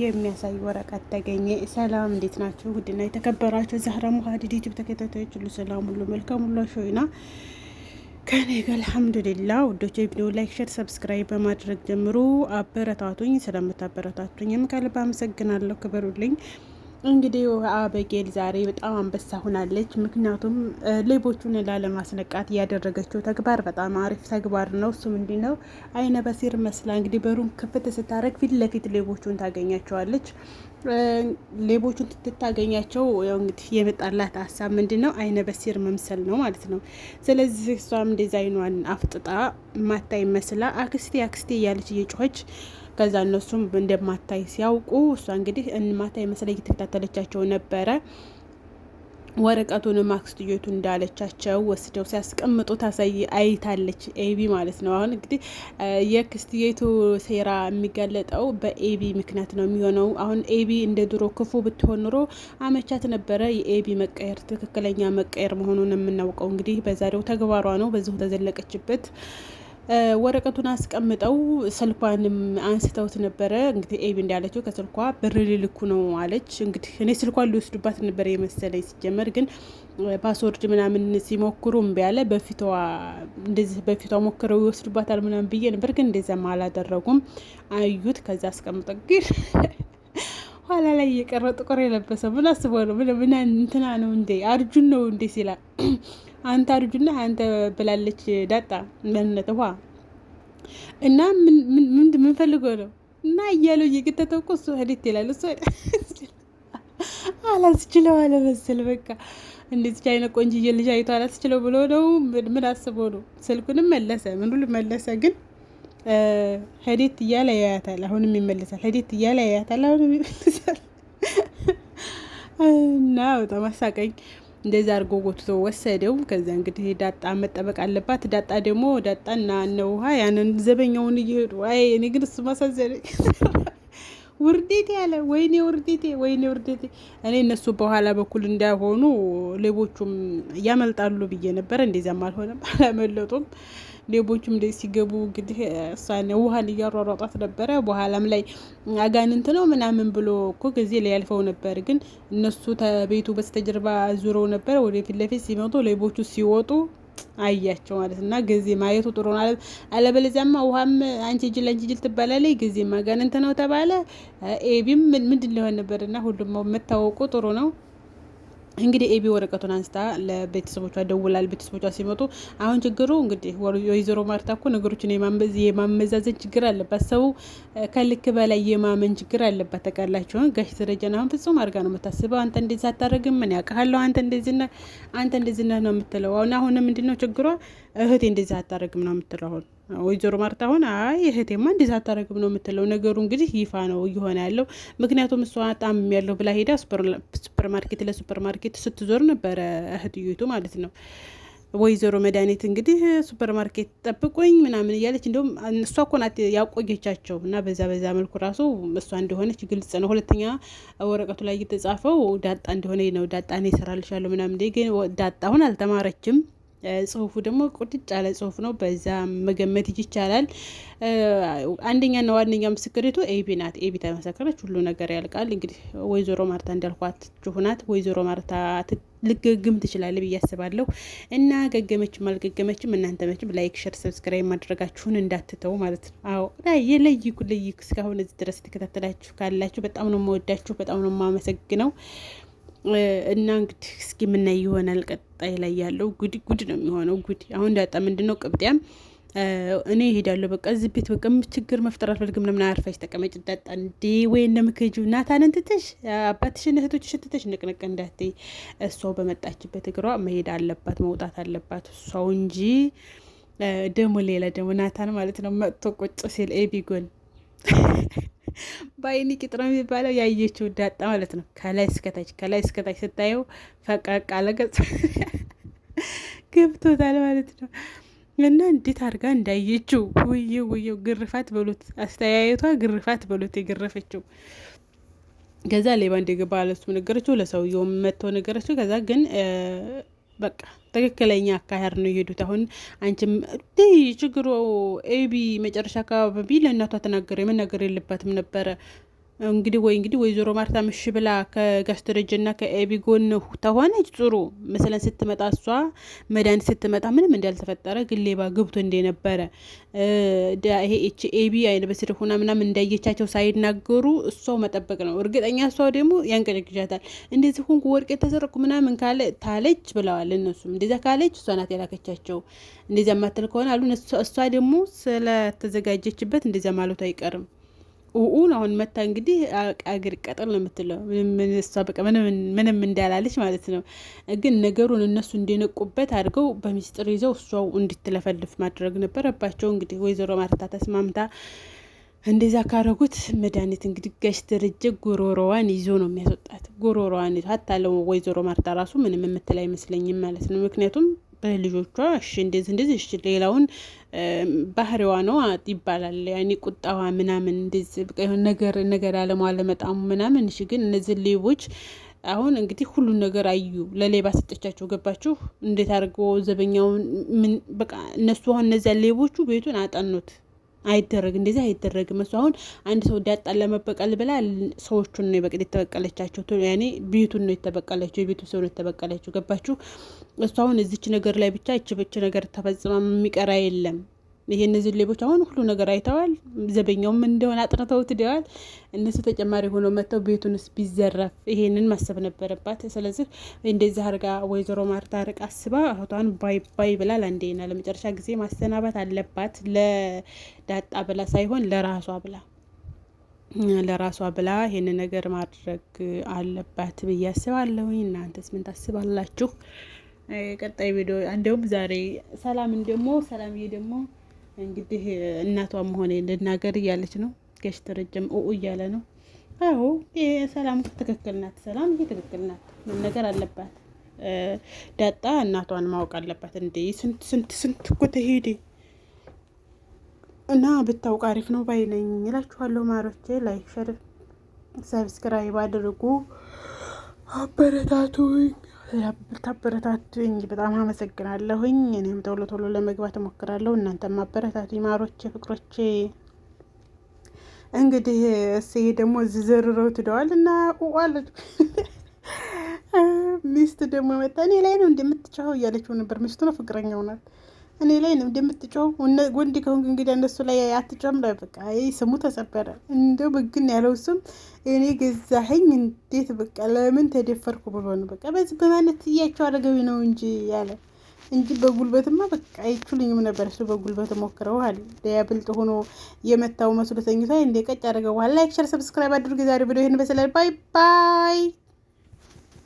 የሚያሳይ ወረቀት ተገኘ። ሰላም እንዴት ናችሁ? ውድና የተከበራችሁ ዛህራ ሙሀዲድ ዩቲዩብ ተከታታዮች ሁሉ ሰላም ሁሉ መልካም ሁሉ ሾይና ከኔ ጋር አልሐምዱሊላህ። ውዶች ቪዲዮ ላይክ፣ ሼር፣ ሰብስክራይብ በማድረግ ጀምሩ። አበረታቱኝ። ስለምታበረታቱኝም ከልብ አመሰግናለሁ። ክበሩልኝ። እንግዲህ አበጌል ዛሬ በጣም አንበሳ ሆናለች። ምክንያቱም ሌቦቹን ላለማስነቃት ያደረገችው ተግባር በጣም አሪፍ ተግባር ነው። እሱ ምንድን ነው? አይነ በሲር መስላ እንግዲህ በሩን ክፍት ስታደርግ ፊት ለፊት ሌቦቹን ታገኛቸዋለች። ሌቦቹን ትታገኛቸው እንግዲህ የመጣላት ሀሳብ ምንድን ነው? አይነ በሲር መምሰል ነው ማለት ነው። ስለዚህ እሷም ዲዛይኗን አፍጥጣ ማታይ መስላ አክስቴ አክስቴ እያለች እየጮኸች ከዛ እነሱም እንደማታይ ሲያውቁ እሷ እንግዲህ ማታይ መስላ እየተከታተለቻቸው ነበረ። ወረቀቱንም አክስትየቱ እንዳለቻቸው ወስደው ሲያስቀምጡ ታሳይ አይታለች። ኤቢ ማለት ነው። አሁን እንግዲህ የአክስትየቱ ሴራ የሚጋለጠው በኤቢ ምክንያት ነው የሚሆነው። አሁን ኤቢ እንደ ድሮ ክፉ ብትሆን ኑሮ አመቻት ነበረ። የኤቢ መቀየር ትክክለኛ መቀየር መሆኑን የምናውቀው እንግዲህ በዛሬው ተግባሯ ነው። በዚሁ ተዘለቀችበት። ወረቀቱን አስቀምጠው ስልኳንም አንስተውት ነበረ። እንግዲህ ኤቢ እንዳለችው ከስልኳ ብር ሊልኩ ነው አለች። እንግዲህ እኔ ስልኳን ሊወስዱባት ነበረ የመሰለኝ ሲጀመር፣ ግን ፓስወርድ ምናምን ሲሞክሩ እምቢ ያለ በፊቷ እንደዚህ በፊቷ ሞክረው ይወስዱባታል ምናምን ብዬ ነበር፣ ግን እንደዚያም አላደረጉም። አዩት። ከዛ አስቀምጠው ግን ኋላ ላይ የቀረው ጥቁር የለበሰው ምን አስበው ነው? ምን እንትና ነው እንዴ? አርጁን ነው እንዴ ሲላል አንተ አርጁና አንተ ብላለች ዳጣ ለነት ውሃ እና ምን ፈልገው ነው እና እያለው እየገተተው እኮ እሱ ሄዴት ይላል። እሱ አላስችለው አለ መሰል በቃ እንደዚህ አይነት ቆንጅዬ ልጅ አይቶ አላስችለው ብሎ ነው። ምን አስበው ነው? ስልኩንም መለሰ ምኑን መለሰ ግን ሄዴት እያለ ያያታል። አሁንም ይመለሳል። ሄዴት እያለ ያያታል። አሁንም ይመለሳል። እና በጣም አሳቀኝ። እንደዛ አድርጎ ጎትቶ ወሰደው። ከዛ እንግዲህ ዳጣ መጠበቅ አለባት። ዳጣ ደግሞ ዳጣና እነ ውሃ ያንን ዘበኛውን እየሄዱ አይ እኔ ግን እሱ ማሳዘነኝ ውርዴቴ ያለ ወይኔ ውርዴቴ ወይኔ ውርዴቴ። እኔ እነሱ በኋላ በኩል እንዳይሆኑ ሌቦቹም ያመልጣሉ ብዬ ነበረ። እንደዚያም አልሆነም፣ አላመለጡም። ሌቦቹም እንደ ሲገቡ እንግዲህ እሷን ውሃን እያሯሯጧት ነበረ። በኋላም ላይ አጋንንት ነው ምናምን ብሎ እኮ ጊዜ ላይ ያልፈው ነበር። ግን እነሱ ተቤቱ በስተጀርባ ዙረው ነበር። ወደ ፊት ለፊት ሲመጡ ሌቦቹ ሲወጡ አያቸው ማለት እና ጊዜ ማየቱ ጥሩ ነው። አለበለዚያማ ውሃም አንቺ ጅል ትባላለች፣ ጊዜ አጋንንት ነው ተባለ። ኤቢም ምንድን ሊሆን ነበር? እና ሁሉም መታወቁ ጥሩ ነው። እንግዲህ ኤቢ ወረቀቱን አንስታ ለቤተሰቦቿ ደውላል። ቤተሰቦቿ ሲመጡ አሁን ችግሩ እንግዲህ ወይዘሮ ማርታ እኮ ነገሮችን የማመዛዘን ችግር አለባት። ሰው ከልክ በላይ የማመን ችግር አለባት። ተቃላችሁ ጋሽ ደረጃን አሁን ፍጹም አድርጋ ነው የምታስበው። አንተ እንደዚህ አታረግም፣ ምን ያውቃለሁ፣ አንተ እንደዚህ ነው የምትለው። አሁን ምንድነው ችግሯ? እህቴ እንደዚህ አታረግም ነው የምትለው። አሁን ወይዘሮ ማርታ አሁን አይ እህቴማ እንደዚህ አታረግም ነው የምትለው። ነገሩ እንግዲህ ይፋ ነው እየሆነ ያለው። ምክንያቱም እሷ ጣም ያለው ብላ ሄዳ ሱፐርማርኬት ለሱፐርማርኬት ስትዞር ነበረ እህትዩቱ ማለት ነው። ወይዘሮ መድኃኒት እንግዲህ ሱፐርማርኬት ጠብቁኝ ምናምን እያለች እንዲሁም እሷ እኮ ናት ያቆየቻቸው እና በዛ መልኩ ራሱ እሷ እንደሆነች ግልጽ ነው። ሁለተኛ ወረቀቱ ላይ የተጻፈው ዳጣ እንደሆነ ነው። ዳጣ እኔ እሰራልሻለሁ ምናምን ግን ዳጣ አሁን አልተማረችም። ጽሁፉ ደግሞ ቁጥጭ ያለ ጽሁፍ ነው። በዛ መገመት ይቻላል። አንደኛና ዋነኛ ምስክሪቱ ኤቢ ናት። ኤቢ ተመሰከረች፣ ሁሉ ነገር ያልቃል። እንግዲህ ወይዘሮ ማርታ እንዳልኳችሁ ናት። ወይዘሮ ማርታ ልገግም ትችላለች ብዬ አስባለሁ። እና ገገመችም አልገገመችም እናንተ መችም ላይክ፣ ሸር፣ ሰብስክራይብ ማድረጋችሁን እንዳትተው ማለት ነው። አዎ ለይኩ እስካሁን እዚህ ድረስ የተከታተላችሁ ካላችሁ በጣም ነው የምወዳችሁ፣ በጣም ነው የማመሰግነው። እና እንግዲህ እስኪ የምናይ ይሆናል። ቀጣይ ላይ ያለው ጉድ ነው የሚሆነው። ጉድ አሁን ዳጣ ምንድነው ቅብጤያም እኔ እሄዳለሁ በቃ እዚህ ቤት በቃ ችግር መፍጠር አልፈልግም። ለምን አርፋሽ ተቀመጭ ዳጣ እንዴ? ወይ እንደምከጂው ናታንን ትተሽ አባትሽን እህቶችሽን ትተሽ ንቅንቅ እንዳትይ። እሷው በመጣችበት እግሯ መሄድ አለባት፣ መውጣት አለባት እሷው እንጂ ደግሞ ሌላ ደግሞ ናታን ማለት ነው መጥቶ ቁጭ ሲል ኤቢ ጎን በአይኒ ቂጥ ነው የሚባለው። ያየችው ዳጣ ማለት ነው ከላይ እስከታች ስታየው ፈቃቅ አለገጽ ገብቶታል ማለት ነው። እና እንዴት አድርጋ እንዳየችው ውየው ግርፋት በሉት፣ አስተያየቷ ግርፋት በሉት የገረፈችው። ከዛ ሌባ እንደገባ ለሱ ነገረችው፣ ለሰውየው መጥቶ ነገረችው። ከዛ ግን በቃ ትክክለኛ አካሄድ ነው የሄዱት። አሁን አንቺም ችግሩ ኤቢ መጨረሻ አካባቢ ለእናቷ ተናገረ። መናገር የለባትም ነበረ እንግዲህ ወይዘሮ ማርታ ምሽ ብላ ከጋሽ ደረጀና ከኤቢ ጎን ተሆነች ጥሩ መሰለን ስትመጣ እሷ መድኃኒት ስትመጣ ምንም እንዳልተፈጠረ ግን ሌባ ገብቶ እንደነበረ ይሄ ኤቢ አይነ በስር ሆና ምናምን እንዳየቻቸው ሳይናገሩ እሷው መጠበቅ ነው እርግጠኛ። እሷ ደግሞ ያንቀጨቅጫታል። እንደዚህ ሆንኩ ወርቅ የተሰረኩ ምናምን ካለ ታለች ብለዋል እነሱም። እንደዛ ካለች እሷ ናት ያላከቻቸው። እንደዛ ማትል ከሆነ አሉ እሷ ደግሞ ስለተዘጋጀችበት እንደዛ ማለቱ አይቀርም። ኡኡን አሁን መታ እንግዲህ አገር ቀጠል ነው የምትለው እሷ በቃ ምንም እንዳላለች ማለት ነው። ግን ነገሩን እነሱ እንደነቁበት አድርገው በሚስጥር ይዘው እሷው እንድትለፈልፍ ማድረግ ነበረባቸው። እንግዲህ ወይዘሮ ማርታ ተስማምታ እንደዛ ካረጉት መድኃኒት እንግዲህ ጋሽ ደረጀ ጉሮሮዋን ይዞ ነው የሚያስወጣት። ጉሮሮዋን ይዞ አታለው ወይዘሮ ማርታ ራሱ ምንም የምትል አይመስለኝም ማለት ነው። ምክንያቱም በልጆቿ እሺ እንደዚህ እሺ ሌላውን ባህሪዋ ነው ይባላል። ያኔ ቁጣዋ ምናምን እንደዚህ በቃ የሆነ ነገር አለመጣሙ ምናምን። እሺ ግን እነዚህ ሌቦች አሁን እንግዲህ ሁሉን ነገር አዩ። ለሌባ ሰጠቻቸው። ገባችሁ? እንዴት አድርገው ዘበኛውን ምን በቃ እነሱ አሁን እነዚያ ሌቦቹ ቤቱን አጠኑት። አይደረግ እንደዚህ አይደረግም። እሱ አሁን አንድ ሰው ዳጣን ለመበቀል ብላ ሰዎቹን ነው በቅድ የተበቀለቻቸው። ያኔ ቤቱን ነው የተበቀለችው፣ የቤቱ ሰው ነው የተበቀለችው። ገባችሁ? እሱ አሁን እዚች ነገር ላይ ብቻ እች ነገር ተፈጽማ የሚቀራ የለም። ይሄ እነዚህ ሌቦች አሁን ሁሉ ነገር አይተዋል። ዘበኛውም እንደሆነ አጥንተውት ደዋል። እነሱ ተጨማሪ ሆነው መጥተው ቤቱንስ ቢዘረፍ ይሄንን ማሰብ ነበረባት። ስለዚህ እንደዚህ አርጋ ወይዘሮ ማርታ ርቅ አስባ እህቷን ባይ ብላ ለአንዴና ለመጨረሻ ጊዜ ማሰናበት አለባት። ለዳጣ ብላ ሳይሆን ለራሷ ብላ ይሄን ነገር ማድረግ አለባት ብዬ አስባለሁኝ። እናንተስ ምን ታስባላችሁ? ቀጣይ ቪዲዮ እንደውም ዛሬ ሰላምዬ ደግሞ እንግዲህ እናቷ መሆኔ ልናገር እያለች ነው። ጋሽ ደረጀም እያለ ነው። አዎ ሰላም ትክክል ናት። ሰላም ትክክል ናት። መነገር አለባት። ዳጣ እናቷን ማወቅ አለባት። እንዴ ስንት እኮ ተሄደ እና ብታውቅ አሪፍ ነው ባይነኝ እላችኋለሁ። ማሮቼ ላይክ፣ ሸር፣ ሰብስክራይብ አድርጉ። አበረታቱኝ። ታበረታቱኝ በጣም አመሰግናለሁኝ። እኔም ቶሎ ለመግባት እሞክራለሁ። እናንተም አበረታቱኝ ማሮቼ፣ ፍቅሮቼ። እንግዲህ እሴ ደግሞ ዝዘርረው ትደዋል እና ቁቋል ሚስት ደግሞ መጣ። እኔ ላይ ነው እንደምትጫወው እያለችው ነበር። ሚስቱ ነው ፍቅረኛው ናት። እኔ ላይ ነው እንደምትጫወው ወንድ ከሆንክ እንግዲህ እነሱ ላይ አትጫወም። በቃ ስሙ ተሰበረ። እንደው በግን ያለው ስም እኔ ገዛኸኝ እንዴት በቃ ለምን ተደፈርኩ ብሎ ነው። በቃ በዚህ በማለት እያቸው አደረገዊ ነው እንጂ ያለ እንጂ በጉልበትማ በቃ አይችሉኝም ነበር። እሱ በጉልበት ሞክረዋል። ያብልጥ ሆኖ የመታው መስሎ ተኝቷ እንደ ቀጭ አደረገዋል። ላይክ ሸር ሰብስክራይብ አድርጉ። ዛሬ ቪዲዮ ይሄን በሰላም ባይ ባይ።